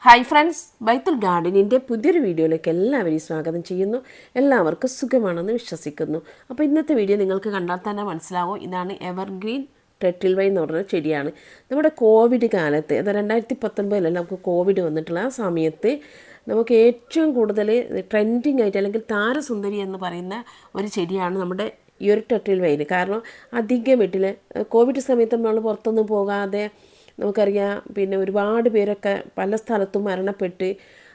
Hi friends, ബൈത്തുൽ ഗാർഡനിൻ്റെ പുതിയൊരു വീഡിയോയിലേക്ക് എല്ലാവരെയും സ്വാഗതം ചെയ്യുന്നു. എല്ലാവർക്കും സുഖമാണെന്ന് വിശ്വസിക്കുന്നു. അപ്പോൾ ഇന്നത്തെ വീഡിയോ നിങ്ങൾക്ക് കണ്ടാൽ തന്നെ മനസ്സിലാവും. ഇതാണ് എവർഗ്രീൻ ടെർട്ടിൽ വൈൻ എന്ന് പറഞ്ഞ ചെടിയാണ്. നമ്മുടെ കോവിഡ് കാലത്ത്, അത് 2019 നമുക്ക് കോവിഡ് വന്നിട്ടുള്ള ആ സമയത്ത് നമുക്ക് ഏറ്റവും കൂടുതൽ ട്രെൻഡിങ് ആയിട്ട് അല്ലെങ്കിൽ താരസുന്ദരി എന്ന് പറയുന്ന ഒരു ചെടിയാണ് നമ്മുടെ ഈ ഒരു ടെർട്ടിൽ വൈൻ. കാരണം അധികം വീട്ടിൽ കോവിഡ് സമയത്ത് നമ്മൾ പുറത്തൊന്നും പോകാതെ നമുക്കറിയാം, പിന്നെ ഒരുപാട് പേരൊക്കെ പല സ്ഥലത്തും മരണപ്പെട്ട്,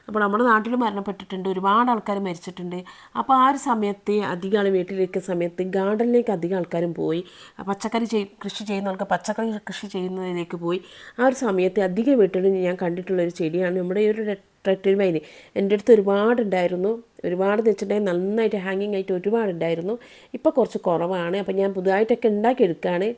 അപ്പോൾ നമ്മുടെ നാട്ടിൽ മരണപ്പെട്ടിട്ടുണ്ട്, ഒരുപാട് ആൾക്കാർ മരിച്ചിട്ടുണ്ട്. അപ്പോൾ ആ ഒരു സമയത്ത് അധികം ആൾ വീട്ടിലിരിക്കുന്ന സമയത്ത് ഗാർഡനിലേക്ക് അധികം ആൾക്കാരും പോയി. പച്ചക്കറി കൃഷി ചെയ്യുന്നവർക്ക് പച്ചക്കറി കൃഷി ചെയ്യുന്നതിലേക്ക് പോയി. ആ ഒരു സമയത്ത് അധികം വീട്ടിലും ഞാൻ കണ്ടിട്ടുള്ളൊരു ചെടിയാണ് നമ്മുടെ ഈ ഒരു ടെർട്ടിൽ വൈൻ. എൻ്റെ അടുത്ത് ഒരുപാടുണ്ടായിരുന്നു. ഒരുപാടെന്ന് വെച്ചിട്ടുണ്ടെങ്കിൽ നന്നായിട്ട് ഹാങ്ങിങ് ആയിട്ട് ഒരുപാടുണ്ടായിരുന്നു. ഇപ്പോൾ കുറച്ച് കുറവാണ്. അപ്പോൾ ഞാൻ പുതുതായിട്ടൊക്കെ ഉണ്ടാക്കിയെടുക്കുകയാണ്.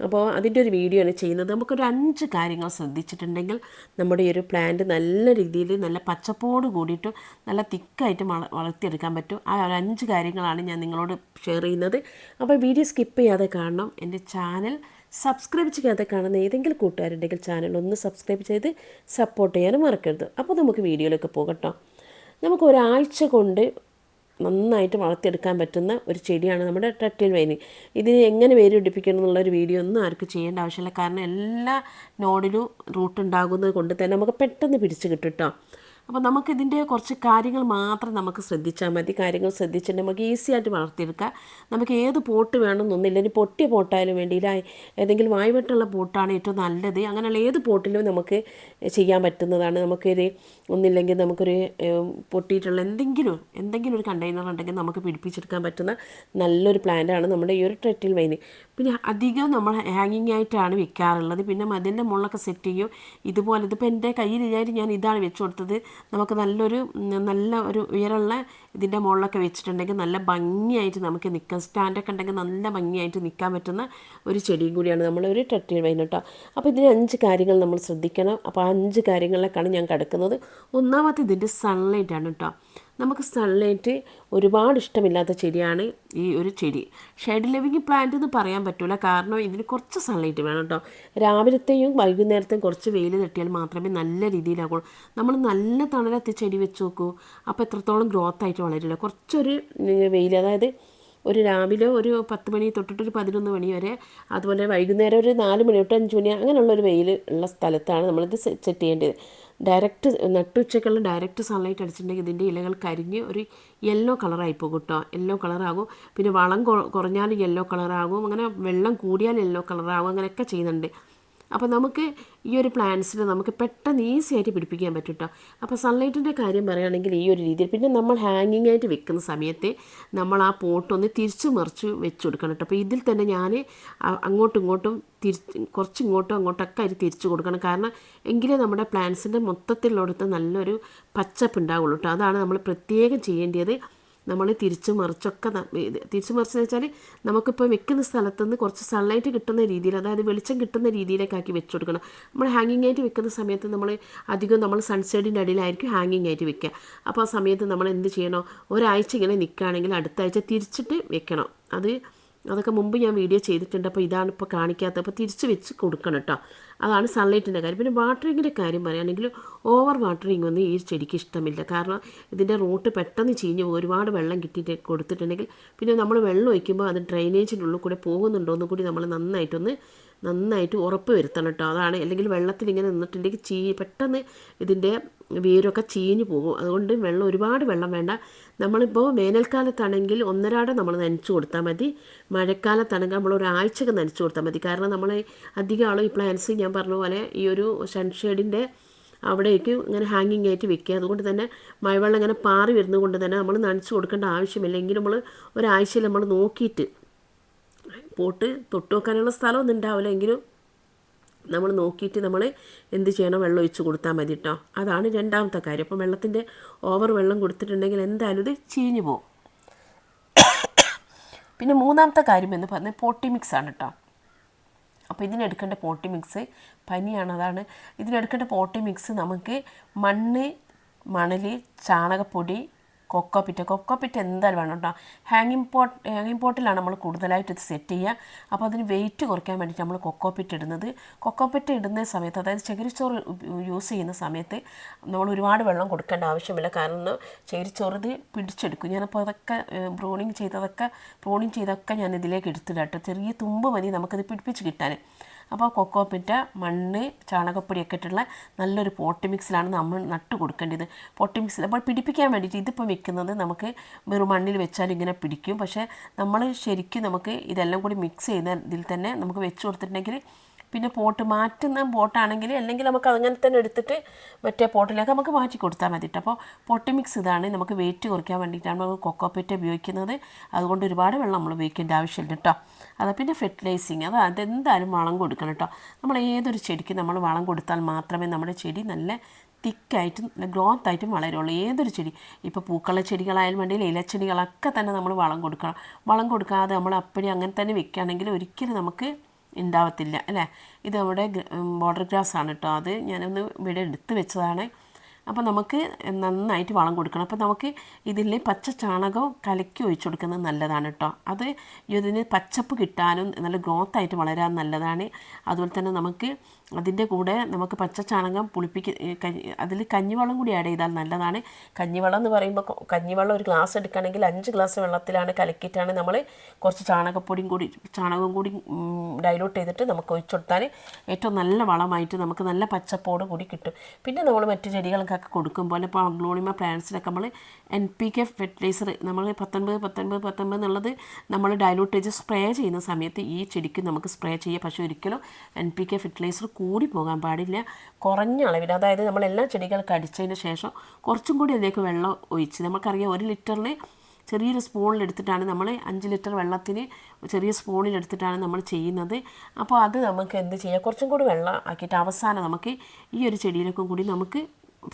അപ്പോൾ അതിൻ്റെ ഒരു വീഡിയോ ആണ് ചെയ്യുന്നത്. നമുക്കൊരു 5 കാര്യങ്ങൾ ശ്രദ്ധിച്ചിട്ടുണ്ടെങ്കിൽ നമ്മുടെ ഈ ഒരു പ്ലാന്റ് നല്ല രീതിയിൽ നല്ല പച്ചപ്പോട് കൂടിയിട്ട് നല്ല തിക്കായിട്ട് വളർത്തിയെടുക്കാൻ പറ്റും. ആ ഒരു 5 കാര്യങ്ങളാണ് ഞാൻ നിങ്ങളോട് ഷെയർ ചെയ്യുന്നത്. അപ്പോൾ വീഡിയോ സ്കിപ്പ് ചെയ്യാതെ കാണണം. എൻ്റെ ചാനൽ സബ്സ്ക്രൈബ് ചെയ്യാതെ കാണുന്ന ഏതെങ്കിലും കൂട്ടുകാരുണ്ടെങ്കിൽ ചാനൽ ഒന്ന് സബ്സ്ക്രൈബ് ചെയ്ത് സപ്പോർട്ട് ചെയ്യാനും മറക്കരുത്. അപ്പോൾ നമുക്ക് വീഡിയോയിലേക്ക് പോകട്ടോ. നമുക്ക് ഒരാഴ്ച കൊണ്ട് നന്നായിട്ട് വളർത്തിയെടുക്കാൻ പറ്റുന്ന ഒരു ചെടിയാണ് നമ്മുടെ ടെർട്ടിൽ വൈൻ. ഇതിന് എങ്ങനെ വേര് പിടിപ്പിക്കണം എന്നുള്ളൊരു വീഡിയോ ഒന്നും ആർക്കും ചെയ്യേണ്ട ആവശ്യമില്ല. കാരണം എല്ലാ നോഡിലും റൂട്ട് ഉണ്ടാകുന്നത് കൊണ്ട് തന്നെ നമുക്ക് പെട്ടെന്ന് പിടിച്ച് കിട്ടും കേട്ടോ. അപ്പോൾ നമുക്കിതിൻ്റെ കുറച്ച് കാര്യങ്ങൾ മാത്രം നമുക്ക് ശ്രദ്ധിച്ചാൽ മതി. കാര്യങ്ങൾ ശ്രദ്ധിച്ചിട്ട് നമുക്ക് ഈസി ആയിട്ട് വളർത്തിയെടുക്കാം. നമുക്ക് ഏത് പോട്ട് വേണമെന്നൊന്നുമില്ല. ഇനി പൊട്ടിയ പോട്ടായാലും വേണ്ടിയില്ല, ഏതെങ്കിലും വായ്വട്ടുള്ള പോട്ടാണ് ഏറ്റവും നല്ലത്. അങ്ങനെയുള്ള ഏത് പോട്ടിലും നമുക്ക് ചെയ്യാൻ പറ്റുന്നതാണ്. നമുക്കൊരു ഒന്നില്ലെങ്കിൽ നമുക്കൊരു പൊട്ടിയിട്ടുള്ള എന്തെങ്കിലും ഒരു കണ്ടെയ്നർ ഉണ്ടെങ്കിൽ നമുക്ക് പിടിപ്പിച്ചെടുക്കാൻ പറ്റുന്ന നല്ലൊരു പ്ലാന്റാണ് നമ്മുടെ ഈ ഒരു ടെർട്ടിൽ വൈൻ. പിന്നെ അധികം നമ്മൾ ഹാങ്ങിങ് ആയിട്ടാണ് വെക്കാറുള്ളത്. പിന്നെ മതിലിൻ്റെ മുകളിലൊക്കെ സെറ്റ് ചെയ്യും. ഇതുപോലെ ഇതിപ്പോൾ എൻ്റെ കയ്യിലില്ലായിട്ട് ഞാൻ ഇതാണ് വെച്ച് കൊടുത്തത്. നമുക്ക് നല്ല ഒരു ഉയരമുള്ള ഇതിൻ്റെ മുകളിലൊക്കെ വെച്ചിട്ടുണ്ടെങ്കിൽ നല്ല ഭംഗിയായിട്ട് നമുക്ക് നിൽക്കാം. സ്റ്റാൻഡൊക്കെ ഉണ്ടെങ്കിൽ നല്ല ഭംഗിയായിട്ട് നിൽക്കാൻ പറ്റുന്ന ഒരു ചെടിയും കൂടിയാണ് നമ്മളൊരു ടെർട്ടിൽ വൈൻ കേട്ടോ. അപ്പോൾ ഇതിന് 5 കാര്യങ്ങൾ നമ്മൾ ശ്രദ്ധിക്കണം. അപ്പോൾ ആ 5 കാര്യങ്ങളിലേക്കാണ് ഞാൻ കിടക്കുന്നത്. ഒന്നാമത്തെ ഇതിൻ്റെ സൺലൈറ്റാണ് കേട്ടോ. നമുക്ക് സൺലൈറ്റ് ഒരുപാട് ഇഷ്ടമില്ലാത്ത ചെടിയാണ് ഈ ഒരു ചെടി. ഷെയ്ഡ് ലിവിങ് പ്ലാന്റ് എന്ന് പറയാൻ പറ്റില്ല. കാരണം ഇതിന് കുറച്ച് സൺലൈറ്റ് വേണം കേട്ടോ. രാവിലത്തെയും വൈകുന്നേരത്തെയും കുറച്ച് വെയിൽ തട്ടിയാൽ മാത്രമേ നല്ല രീതിയിലാകുള്ളൂ. നമ്മൾ നല്ല തണലത്തെ ചെടി വെച്ച് നോക്കൂ, അപ്പോൾ എത്രത്തോളം ഗ്രോത്ത് ആയിട്ട് വളരില്ല. കുറച്ചൊരു വെയിൽ, അതായത് ഒരു രാവിലെ ഒരു 10 മണി തൊട്ടിട്ടൊരു 11 മണി വരെ, അതുപോലെ വൈകുന്നേരം ഒരു 4 മണി തൊട്ട് 5 മണി, അങ്ങനെയുള്ളൊരു വെയിൽ ഉള്ള സ്ഥലത്താണ് നമ്മളിത് സെറ്റ് ചെയ്യേണ്ടത്. ഡയറക്റ്റ് നട്ടുച്ചക്കുള്ള ഡയറക്റ്റ് സൺലൈറ്റ് അടിച്ചിട്ടുണ്ടെങ്കിൽ ഇതിൻ്റെ ഇലകൾ കരിഞ്ഞ് ഒരു യെല്ലോ കളറായി പോകും കേട്ടോ. യെല്ലോ കളറാകും. പിന്നെ വളം കുറഞ്ഞാൽ യെല്ലോ കളറാകും. അങ്ങനെ വെള്ളം കൂടിയാൽ യെല്ലോ കളറാകും. അങ്ങനെയൊക്കെ ചെയ്യുന്നുണ്ട്. അപ്പോൾ നമുക്ക് ഈ ഒരു പ്ലാന്റ്സിൽ നമുക്ക് പെട്ടെന്ന് ഈസി ആയിട്ട് പിടിപ്പിക്കാൻ പറ്റും കേട്ടോ. അപ്പോൾ സൺലൈറ്റിൻ്റെ കാര്യം പറയുകയാണെങ്കിൽ ഈ ഒരു രീതിയിൽ. പിന്നെ നമ്മൾ ഹാങ്ങിങ് ആയിട്ട് വെക്കുന്ന സമയത്ത് നമ്മൾ ആ പോട്ടൊന്ന് തിരിച്ചു മറിച്ച് വെച്ച് കൊടുക്കണം കേട്ടോ. അപ്പോൾ ഇതിൽ തന്നെ ഞാൻ അങ്ങോട്ടും ഇങ്ങോട്ടും കുറച്ച് ഇങ്ങോട്ടും അങ്ങോട്ടൊക്കെ ആയിട്ട് തിരിച്ചു കൊടുക്കണം. കാരണം എങ്കിലേ നമ്മുടെ പ്ലാന്റ്സിൻ്റെ മൊത്തത്തിലുള്ളടത്ത് നല്ലൊരു പച്ചപ്പ് ഉണ്ടാവുള്ളൂ കേട്ടോ. അതാണ് നമ്മൾ പ്രത്യേകം ചെയ്യേണ്ടത്. നമ്മൾ തിരിച്ചു മറിച്ചെന്ന് വെച്ചാൽ നമുക്കിപ്പോൾ വെക്കുന്ന സ്ഥലത്തുനിന്ന് കുറച്ച് സൺലൈറ്റ് കിട്ടുന്ന രീതിയിൽ, അതായത് വെളിച്ചം കിട്ടുന്ന രീതിയിലേക്കാക്കി വെച്ച് കൊടുക്കണം. നമ്മൾ ഹാങ്ങിങ് ആയിട്ട് വെക്കുന്ന സമയത്ത് നമ്മൾ സൺസൈഡിൻ്റെ അടിയിലായിരിക്കും ഹാങ്ങിങ് ആയിട്ട് വെക്കുക. അപ്പോൾ ആ സമയത്ത് നമ്മൾ എന്ത് ചെയ്യണം, ഒരാഴ്ച ഇങ്ങനെ നിൽക്കുകയാണെങ്കിൽ അടുത്ത ആഴ്ച തിരിച്ചിട്ട് വെക്കണം. അതൊക്കെ മുമ്പ് ഞാൻ വീഡിയോ ചെയ്തിട്ടുണ്ട്. അപ്പോൾ ഇതാണ് ഇപ്പോൾ കാണിക്കാത്തത്. അപ്പോൾ തിരിച്ച് വെച്ച് കൊടുക്കണം കേട്ടോ. അതാണ് സൺലൈറ്റിൻ്റെ കാര്യം. പിന്നെ വാട്ടറിങ്ങിൻ്റെ കാര്യം പറയുകയാണെങ്കിൽ ഓവർ വാട്ടറിങ് ഒന്നും ഈ ചെടിക്ക് ഇഷ്ടമില്ല. കാരണം ഇതിൻ്റെ റൂട്ട് പെട്ടെന്ന് ചീഞ്ഞ് ഒരുപാട് വെള്ളം കിട്ടിയിട്ട് കൊടുത്തിട്ടുണ്ടെങ്കിൽ പിന്നെ നമ്മൾ വെള്ളം ഒഴിക്കുമ്പോൾ അത് ഡ്രെയിനേജിൻ്റെ ഉള്ളിൽ കൂടെ പോകുന്നുണ്ടോ എന്ന് കൂടി നമ്മൾ നന്നായിട്ട് ഉറപ്പ് വരുത്തണം കേട്ടോ. അതാണ്, അല്ലെങ്കിൽ വെള്ളത്തിൽ ഇങ്ങനെ നിന്നിട്ടുണ്ടെങ്കിൽ പെട്ടെന്ന് ഇതിൻ്റെ വേരൊക്കെ ചീഞ്ഞ് പോകും. അതുകൊണ്ട് ഒരുപാട് വെള്ളം വേണ്ട. നമ്മളിപ്പോൾ വേനൽക്കാലത്താണെങ്കിൽ ഒന്നരാടെ നമ്മൾ നനച്ചു കൊടുത്താൽ മതി. മഴക്കാലത്താണെങ്കിൽ നമ്മൾ ഒരാഴ്ചയൊക്കെ നനച്ചു കൊടുത്താൽ മതി. കാരണം നമ്മൾ അധികം ആളും ഈ പ്ലാന്റ്സ് ഞാൻ പറഞ്ഞ പോലെ ഈ ഒരു സൺഷെയ്ഡിൻ്റെ അവിടേക്ക് ഇങ്ങനെ ഹാങ്ങിങ് ആയിട്ട് വെക്കുക. അതുകൊണ്ട് തന്നെ മഴവെള്ളം ഇങ്ങനെ പാറി വരുന്നത് കൊണ്ട് തന്നെ നമ്മൾ നനച്ചു കൊടുക്കേണ്ട ആവശ്യമില്ല. എങ്കിലും നമ്മൾ ഒരാഴ്ചയിൽ നമ്മൾ നോക്കിയിട്ട്, പോട്ട് തൊട്ട് വെക്കാനുള്ള സ്ഥലമൊന്നും ഉണ്ടാവില്ല, എങ്കിലും നമ്മൾ നോക്കിയിട്ട് നമ്മൾ എന്ത് ചെയ്യണം, വെള്ളം ഒഴിച്ച് കൊടുത്താൽ മതി കേട്ടോ. അതാണ് രണ്ടാമത്തെ കാര്യം. അപ്പോൾ വെള്ളത്തിൻ്റെ ഓവർ വെള്ളം കൊടുത്തിട്ടുണ്ടെങ്കിൽ എന്തായാലും ഇത് ചീഞ്ഞു പോകും. പിന്നെ മൂന്നാമത്തെ കാര്യം എന്ന് പറഞ്ഞാൽ പോട്ടി മിക്സ് ആണ് കേട്ടോ. അപ്പോൾ ഇതിനെടുക്കേണ്ട പോട്ടി മിക്സ് പനിയാണ്, അതാണ് ഇതിനെടുക്കേണ്ട പോട്ടി മിക്സ്. നമുക്ക് മണ്ണ്, മണൽ, ചാണകപ്പൊടി, കൊക്കോപ്പിറ്റ് എന്തായാലും വേണം കേട്ടോ. ഹാങ്ങിങ് പോട്ടിലാണ് നമ്മൾ കൂടുതലായിട്ട് ഇത് സെറ്റ് ചെയ്യുക. അപ്പോൾ അതിന് വെയിറ്റ് കുറയ്ക്കാൻ വേണ്ടിയിട്ട് നമ്മൾ കൊക്കോപ്പിറ്റ് ഇടുന്നത്. കൊക്കോപ്പിറ്റ് ഇടുന്ന സമയത്ത്, അതായത് ചകിരിച്ചോറ് യൂസ് ചെയ്യുന്ന സമയത്ത് നമ്മൾ ഒരുപാട് വെള്ളം കൊടുക്കേണ്ട ആവശ്യമില്ല. കാരണം ചകിരിച്ചോറ് ഇത് പിടിച്ചെടുക്കും. ഞാനപ്പോൾ അതൊക്കെ പ്രൂണിങ് ചെയ്തൊക്കെ ഞാൻ ഇതിലേക്ക് എടുത്തിടാട്ടോ. ചെറിയ തുമ്പ് മതി നമുക്കത് പിടിപ്പിച്ച് കിട്ടാൻ. അപ്പോൾ കൊക്കോപ്പിറ്റ, മണ്ണ്, ചാണകപ്പൊടിയൊക്കെ ഇട്ടുള്ള നല്ലൊരു പോട്ടി മിക്സിലാണ് നമ്മൾ നട്ട് കൊടുക്കേണ്ടത്. പോട്ടി മിക്സിൽ അപ്പോൾ പിടിപ്പിക്കാൻ വേണ്ടിയിട്ട് ഇതിപ്പോൾ വെക്കുന്നത് നമുക്ക് വെറും മണ്ണിൽ വെച്ചാൽ ഇങ്ങനെ പിടിക്കും. പക്ഷേ നമ്മൾ ശരിക്കും നമുക്ക് ഇതെല്ലാം കൂടി മിക്സ് ചെയ്യുന്ന ഇതിൽ തന്നെ നമുക്ക് വെച്ച് കൊടുത്തിട്ടുണ്ടെങ്കിൽ പിന്നെ പോട്ട് മാറ്റുന്ന പോട്ടാണെങ്കിൽ അല്ലെങ്കിൽ നമുക്ക് അങ്ങനെ തന്നെ എടുത്തിട്ട് മറ്റേ പോട്ടിലേക്ക് നമുക്ക് മാറ്റി കൊടുത്താൽ മതിയിട്ട്. അപ്പോൾ പൊട്ടി മിക്സ് ഇതാണ്. നമുക്ക് വെയിറ്റ് കുറയ്ക്കാൻ വേണ്ടിയിട്ടാണ് നമ്മൾ കൊക്കോപ്പിറ്റ് ഉപയോഗിക്കുന്നത്. അതുകൊണ്ട് ഒരുപാട് വെള്ളം നമ്മൾ ഉപയോഗിക്കേണ്ട ആവശ്യമില്ല കേട്ടോ. അത് പിന്നെ ഫെർട്ടിലൈസിങ് അതെന്തായാലും വളം കൊടുക്കണം കേട്ടോ. നമ്മൾ ഏതൊരു ചെടിക്ക് നമ്മൾ വളം കൊടുത്താൽ മാത്രമേ നമ്മുടെ ചെടി നല്ല തിക്കായിട്ടും ഗ്രോത്ത് ആയിട്ടും വളരുള്ളൂ. ഏതൊരു ചെടി, ഇപ്പോൾ പൂക്കള ചെടികളായാലും വേണ്ടിയില്ല, ഇലച്ചെടികളൊക്കെ തന്നെ നമ്മൾ വളം കൊടുക്കണം. വളം കൊടുക്കാതെ നമ്മൾ അപ്പടി അങ്ങനെ തന്നെ വെക്കുകയാണെങ്കിൽ ഒരിക്കലും നമുക്ക് ഉണ്ടാവത്തില്ല അല്ലേ. ഇത് നമ്മുടെ ബോർഡർ ഗ്രാസ് ആണ് കേട്ടോ. അത് ഞാനൊന്ന് ഇവിടെ എടുത്ത് വെച്ചതാണ്. അപ്പോൾ നമുക്ക് നന്നായിട്ട് വളം കൊടുക്കണം. അപ്പോൾ നമുക്ക് ഇതിൽ പച്ച ചാണകം കലക്കി ഒഴിച്ചു കൊടുക്കുന്നത് നല്ലതാണ് കേട്ടോ. അത് ഇതിന് പച്ചപ്പ് കിട്ടാനും നല്ല ഗ്രോത്തായിട്ട് വളരാൻ നല്ലതാണ്. അതുപോലെ തന്നെ നമുക്ക് അതിൻ്റെ കൂടെ നമുക്ക് പച്ച ചാണകം അതിൽ കഞ്ഞിവെള്ളം കൂടി ആഡ് ചെയ്താൽ നല്ലതാണ്. കഞ്ഞിവെള്ളം എന്ന് പറയുമ്പോൾ കഞ്ഞിവെള്ളം ഒരു ഗ്ലാസ് എടുക്കുകയാണെങ്കിൽ 5 ഗ്ലാസ് വെള്ളത്തിലാണ് കലക്കിയിട്ടാണ് നമ്മൾ കുറച്ച് ചാണകം കൂടി ഡൈലൂട്ട് ചെയ്തിട്ട് നമുക്ക് ഒഴിച്ചു കൊടുത്താൽ ഏറ്റവും നല്ല വളമായിട്ട് നമുക്ക് നല്ല പച്ചപ്പോട് കൂടി കിട്ടും. പിന്നെ നമ്മൾ മറ്റു ചെടികൾക്കൊക്കെ കൊടുക്കുമ്പോൾ ഇപ്പോൾ അഗ്ലോണിമ പ്ലാന്റ്സിലൊക്കെ നമ്മൾ NPK ഫെർട്ടിലൈസർ നമ്മൾ 19 എന്നുള്ളത് നമ്മൾ ഡൈലൂട്ട് ചെയ്ത് സ്പ്രേ ചെയ്യുന്ന സമയത്ത് ഈ ചെടിക്ക് നമുക്ക് സ്പ്രേ ചെയ്യുക. പക്ഷേ ഒരിക്കലും NPK ഫെർട്ടിലൈസർ കൂടി പോകാൻ പാടില്ല. കുറഞ്ഞ അളവിൽ, അതായത് നമ്മളെല്ലാ ചെടികൾക്ക് അടിച്ചതിന് ശേഷം കുറച്ചും കൂടി അതിലേക്ക് വെള്ളം ഒഴിച്ച്, നമുക്കറിയാം 1 ലിറ്ററിന് ചെറിയൊരു സ്പൂണിലെടുത്തിട്ടാണ് നമ്മൾ 5 ലിറ്റർ വെള്ളത്തിന് ചെറിയ സ്പൂണിലെടുത്തിട്ടാണ് നമ്മൾ ചെയ്യുന്നത്. അപ്പോൾ അത് നമുക്ക് എന്ത് ചെയ്യുക, കുറച്ചും കൂടി വെള്ളം ആക്കിയിട്ട് അവസാനം നമുക്ക് ഈ ഒരു ചെടിയിലേക്കും കൂടി നമുക്ക്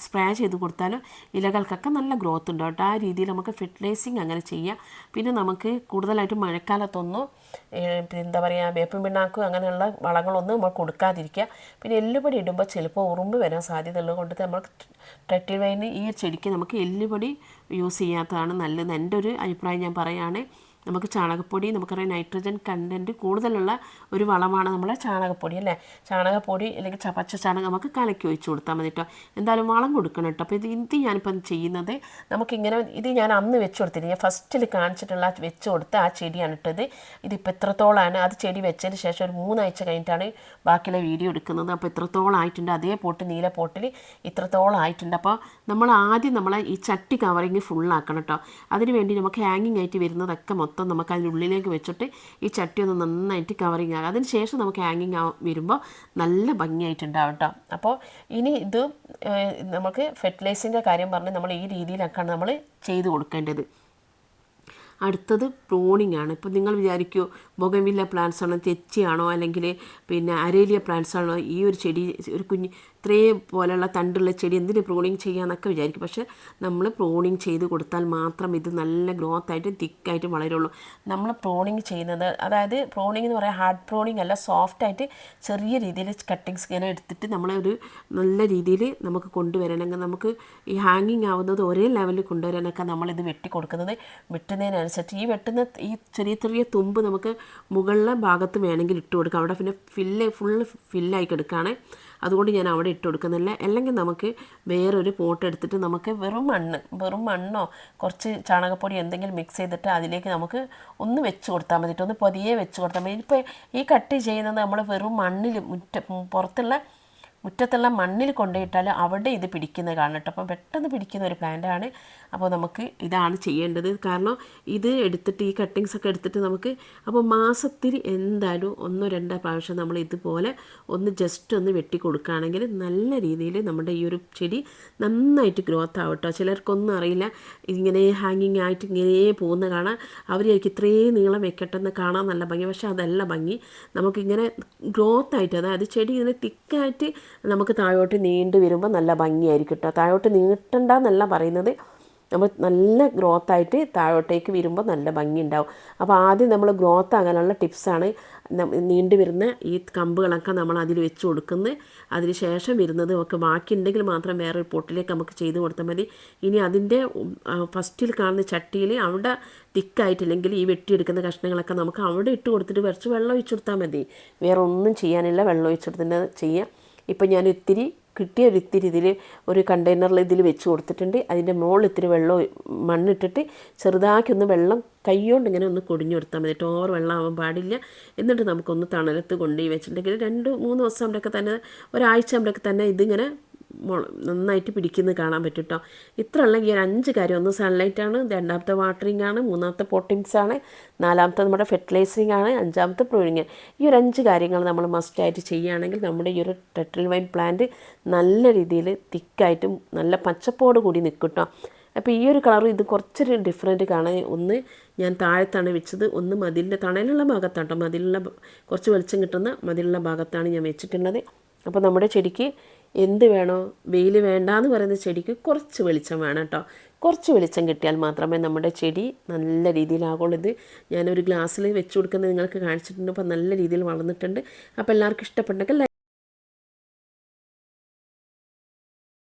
സ്പ്രേ ചെയ്ത് കൊടുത്താൽ ഇലകൾക്കൊക്കെ നല്ല ഗ്രോത്ത് ഉണ്ട് കേട്ടോ. ആ രീതിയിൽ നമുക്ക് ഫെർട്ടിലൈസിങ് അങ്ങനെ ചെയ്യാം. പിന്നെ നമുക്ക് കൂടുതലായിട്ട് മഴക്കാലത്തൊന്നും എന്താ പറയുക, വേപ്പിൻ പിണ്ണാക്കും അങ്ങനെയുള്ള വളങ്ങളൊന്നും നമ്മൾ കൊടുക്കാതിരിക്കുക. പിന്നെ എല്ലുപൊടി ഇടുമ്പോൾ ചിലപ്പോൾ ഉറുമ്പ് വരാൻ സാധ്യതയുള്ളത് കൊണ്ട് നമ്മൾ ടർട്ടിൽ വൈന് ഈ ചെടിക്ക് നമുക്ക് എല്ലുപൊടി യൂസ് ചെയ്യാത്തതാണ് നല്ലത്. എൻ്റെ ഒരു അഭിപ്രായം ഞാൻ പറയുകയാണ്. നമുക്ക് ചാണകപ്പൊടി, നമുക്കറിയാം നൈട്രജൻ കണ്ടൻറ്റ് കൂടുതലുള്ള ഒരു വളമാണ് നമ്മളെ ചാണകപ്പൊടി അല്ലേ. ചാണകപ്പൊടി അല്ലെങ്കിൽ പച്ച ചാണകം നമുക്ക് കലക്കി ഒഴിച്ച് കൊടുത്താൽ മതി കേട്ടോ. എന്തായാലും വളം കൊടുക്കണം കേട്ടോ. അപ്പോൾ ഇത് ഞാനിപ്പം ചെയ്യുന്നത് നമുക്കിങ്ങനെ, ഇത് ഞാൻ അന്ന് വെച്ച് കൊടുത്തില്ല, ഞാൻ ഫസ്റ്റിൽ കാണിച്ചിട്ടുള്ള വെച്ച് കൊടുത്ത ആ ചെടിയാണ് ഇട്ടത്. ഇതിപ്പോൾ എത്രത്തോളമാണ്, അത് ചെടി വെച്ചതിന് ശേഷം ഒരു 3 ആഴ്ച കഴിഞ്ഞിട്ടാണ് ബാക്കിയുള്ള വീഡിയോ എടുക്കുന്നത്. അപ്പോൾ ഇത്രത്തോളം ആയിട്ടുണ്ട്. അതേ പോട്ട് നീല പോട്ടിൽ ഇത്രത്തോളം ആയിട്ടുണ്ട്. അപ്പോൾ നമ്മൾ ആദ്യം നമ്മളെ ഈ ചട്ടി കവറിങ് ഫുള്ളാക്കണം കേട്ടോ. അതിന് വേണ്ടി നമുക്ക് ഹാങ്ങിങ് ആയിട്ട് വരുന്നതൊക്കെ മൊത്തം നമുക്ക് അതിനുള്ളിലേക്ക് വെച്ചിട്ട് ഈ ചട്ടി ഒന്ന് നന്നായിട്ട് കവറിങ് ആകും. അതിന് ശേഷം നമുക്ക് ഹാങ്ങിങ് വരുമ്പോൾ നല്ല ഭംഗിയായിട്ടുണ്ടാവും കേട്ടോ. അപ്പോൾ ഇനി ഇത് നമുക്ക് ഫെർട്ടിലൈസിൻ്റെ കാര്യം പറഞ്ഞ് നമ്മൾ ഈ രീതിയിലൊക്കെയാണ് നമ്മൾ ചെയ്ത് കൊടുക്കേണ്ടത്. അടുത്തത് പ്രൂണിങ് ആണ്. ഇപ്പോൾ നിങ്ങൾ വിചാരിക്കുമോ ബൊഗൻവില്ല പ്ലാന്റ്സ് ആണോ, തെച്ചിയാണോ, അല്ലെങ്കിൽ പിന്നെ അരേലിയ പ്ലാന്റ്സ് ആണോ, ഈ ഒരു ചെടി ഒരു ഇത്രയും പോലെയുള്ള തണ്ടുള്ള ചെടി എന്തിന് പ്രൂണിങ് ചെയ്യാമെന്നൊക്കെ വിചാരിക്കും. പക്ഷേ നമ്മൾ പ്രൂണിങ് ചെയ്ത് കൊടുത്താൽ മാത്രം ഇത് നല്ല ഗ്രോത്തായിട്ട് തിക്കായിട്ട് വളരുള്ളൂ. നമ്മൾ പ്രൂണിങ് ചെയ്യുന്നത്, അതായത് പ്രൂണിങ് എന്ന് പറയാൻ ഹാർഡ് പ്രൂണിങ് അല്ല, സോഫ്റ്റായിട്ട് ചെറിയ രീതിയിൽ കട്ടിങ്സ് ഇങ്ങനെ എടുത്തിട്ട് നമ്മളൊരു നല്ല രീതിയിൽ നമുക്ക് കൊണ്ടുവരണമെങ്കിൽ, നമുക്ക് ഈ ഹാങ്ങിങ് ആവുന്നത് ഒരേ ലെവലിൽ കൊണ്ടുവരാനൊക്കെ നമ്മളിത് വെട്ടി കൊടുക്കുന്നത്. വെട്ടുന്നതിനനുസരിച്ച് ഈ വെട്ടുന്ന ഈ ചെറിയ ചെറിയ തുമ്പ് നമുക്ക് മുകളിലെ ഭാഗത്ത് വേണമെങ്കിൽ ഇട്ട് കൊടുക്കാം. അവിടെ പിന്നെ ഫുള്ള് ഫില്ലായി കിടക്കുകയാണ്. അതുകൊണ്ട് ഞാൻ അവിടെ ഇട്ട് കൊടുക്കുന്നില്ല. അല്ലെങ്കിൽ നമുക്ക് വേറൊരു പോട്ട് എടുത്തിട്ട് നമുക്ക് വെറും മണ്ണോ കുറച്ച് ചാണകപ്പൊടി എന്തെങ്കിലും മിക്സ് ചെയ്തിട്ട് അതിലേക്ക് നമുക്ക് ഒന്ന് വെച്ച് കൊടുത്താൽ മതിയിട്ട്, ഒന്ന് പതിയെ വെച്ച് കൊടുത്താൽ മതി. ഇപ്പോൾ ഈ കട്ട് ചെയ്യുന്നത് നമ്മൾ വെറും മണ്ണിൽ മുറ്റത്തുള്ള മണ്ണിൽ കൊണ്ടുപോയിട്ടാൽ അവിടെ ഇത് പിടിക്കുന്നത് കാണണം കേട്ടോ. അപ്പം പെട്ടെന്ന് പിടിക്കുന്ന ഒരു പ്ലാന്റാണ്. അപ്പോൾ നമുക്ക് ഇതാണ് ചെയ്യേണ്ടത്. കാരണം ഇത് എടുത്തിട്ട് ഈ കട്ടിങ്സൊക്കെ എടുത്തിട്ട് നമുക്ക് അപ്പോൾ മാസത്തിൽ എന്തായാലും 1-2 പ്രാവശ്യം നമ്മൾ ഇതുപോലെ ഒന്ന് ജസ്റ്റ് ഒന്ന് വെട്ടി കൊടുക്കുകയാണെങ്കിൽ നല്ല രീതിയിൽ നമ്മുടെ ഈ ഒരു ചെടി നന്നായിട്ട് ഗ്രോത്ത് ആവട്ടോ. ചിലർക്കൊന്നും അറിയില്ല, ഇങ്ങനെ ഹാങ്ങിങ് ആയിട്ട് ഇങ്ങനെ പോകുന്ന കാണാൻ അവർക്ക് ഇത്രയും നീളം വെക്കട്ടെന്ന് കാണാൻ നല്ല ഭംഗി. പക്ഷേ അതല്ല ഭംഗി, നമുക്കിങ്ങനെ ഗ്രോത്തായിട്ട്, അതായത് ചെടി ഇങ്ങനെ തിക്കായിട്ട് നമുക്ക് താഴോട്ട് നീണ്ടു വരുമ്പോൾ നല്ല ഭംഗിയായിരിക്കും കേട്ടോ. താഴോട്ട് നീട്ടണ്ടെന്നല്ല പറയുന്നത്, നമ്മൾ നല്ല ഗ്രോത്തായിട്ട് താഴോട്ടേക്ക് വരുമ്പോൾ നല്ല ഭംഗി ഉണ്ടാവും. അപ്പോൾ ആദ്യം നമ്മൾ ഗ്രോത്ത് ആകാനുള്ള ടിപ്സാണ്. നീണ്ടു വരുന്ന ഈ കമ്പുകളൊക്കെ നമ്മൾ അതിൽ വെച്ച് കൊടുക്കുന്നത്. അതിന് ശേഷം വരുന്നത് ഒക്കെ ബാക്കിയുണ്ടെങ്കിൽ മാത്രം വേറൊരു പൊട്ടിലേക്ക് നമുക്ക് ചെയ്ത് കൊടുത്താൽ മതി. ഇനി അതിൻ്റെ ഫസ്റ്റിൽ കാണുന്ന ചട്ടിയിൽ അവിടെ തിക്കായിട്ടില്ലെങ്കിൽ ഈ വെട്ടിയെടുക്കുന്ന കഷ്ണങ്ങളൊക്കെ നമുക്ക് അവിടെ ഇട്ട് കൊടുത്തിട്ട് കുറച്ച് വെള്ളം ഒഴിച്ചു കൊടുത്താൽ മതി. വേറെ ഒന്നും ചെയ്യാനില്ല, വെള്ളം ഒഴിച്ചു കൊടുത്തിട്ട് ചെയ്യാം. ഇപ്പം ഞാൻ ഇത്തിരി കിട്ടിയ ഒരു ഇത്തിരി ഇതിൽ ഒരു കണ്ടെയ്നറിൽ ഇതിൽ വെച്ച് കൊടുത്തിട്ടുണ്ട്. അതിൻ്റെ മുകളിൽ ഇത്തിരി വെള്ളം മണ്ണിട്ടിട്ട് ചെറുതാക്കി ഒന്ന് വെള്ളം കൈകൊണ്ട് ഇങ്ങനെ ഒന്ന് കൊടിഞ്ഞു കൊടുത്താൽ മതി. ഓവർ വെള്ളം ആവാൻ പാടില്ല. എന്നിട്ട് നമുക്കൊന്ന് തണലത്ത് കൊണ്ടുപോയി വെച്ചിട്ടുണ്ടെങ്കിൽ 2-3 ദിവസം ആകുമ്പോഴൊക്കെ തന്നെ, ഒരാഴ്ച ആകുമ്പോഴൊക്കെ തന്നെ ഇതിങ്ങനെ നന്നായിട്ട് പിടിക്കുന്നത് കാണാൻ പറ്റും കേട്ടോ. ഇത്ര ഉള്ള ഈ ഒരു 5 കാര്യം: ഒന്ന് സൺലൈറ്റാണ്, രണ്ടാമത്തെ വാട്ടറിങ് ആണ്, മൂന്നാമത്തെ പോട്ടിങ്സ് ആണ്, നാലാമത്തെ നമ്മുടെ ഫെർട്ടിലൈസിങ് ആണ്, അഞ്ചാമത്തെ പ്രൂണിങ്. ഈ ഒരു 5 കാര്യങ്ങൾ നമ്മൾ മസ്റ്റായിട്ട് ചെയ്യുകയാണെങ്കിൽ നമ്മുടെ ഈ ഒരു ടെട്രൽ വൈൻ പ്ലാന്റ് നല്ല രീതിയിൽ തിക്കായിട്ടും നല്ല പച്ചപ്പോട് കൂടി നിൽക്കും കേട്ടോ. അപ്പോൾ ഈ ഒരു കളറും ഇത് കുറച്ചൊരു ഡിഫറൻറ്റ് കാണാൻ. ഒന്ന് ഞാൻ താഴത്താണ് വെച്ചത്, ഒന്ന് മതിലിൻ്റെ തണലുള്ള ഭാഗത്താണ് കേട്ടോ. മതിലുള്ള കുറച്ച് വെളിച്ചം കിട്ടുന്ന മതിലുള്ള ഭാഗത്താണ് ഞാൻ വെച്ചിട്ടുള്ളത്. അപ്പോൾ നമ്മുടെ ചെടിക്ക് എന്ത് വേണോ, വെയിൽ വേണ്ടാന്ന് പറയുന്ന ചെടിക്ക് കുറച്ച് വെളിച്ചം വേണം കേട്ടോ. കുറച്ച് വെളിച്ചം കിട്ടിയാൽ മാത്രമേ നമ്മുടെ ചെടി നല്ല രീതിയിലാകുള്ളൂ. ഇത് ഞാനൊരു ഗ്ലാസ്സിൽ വെച്ച് കൊടുക്കുന്നത് നിങ്ങൾക്ക് കാണിച്ചിട്ടുണ്ട്. അപ്പോൾ നല്ല രീതിയിൽ വളർന്നിട്ടുണ്ട്. അപ്പോൾ എല്ലാവർക്കും ഇഷ്ടപ്പെട്ടെങ്കിൽ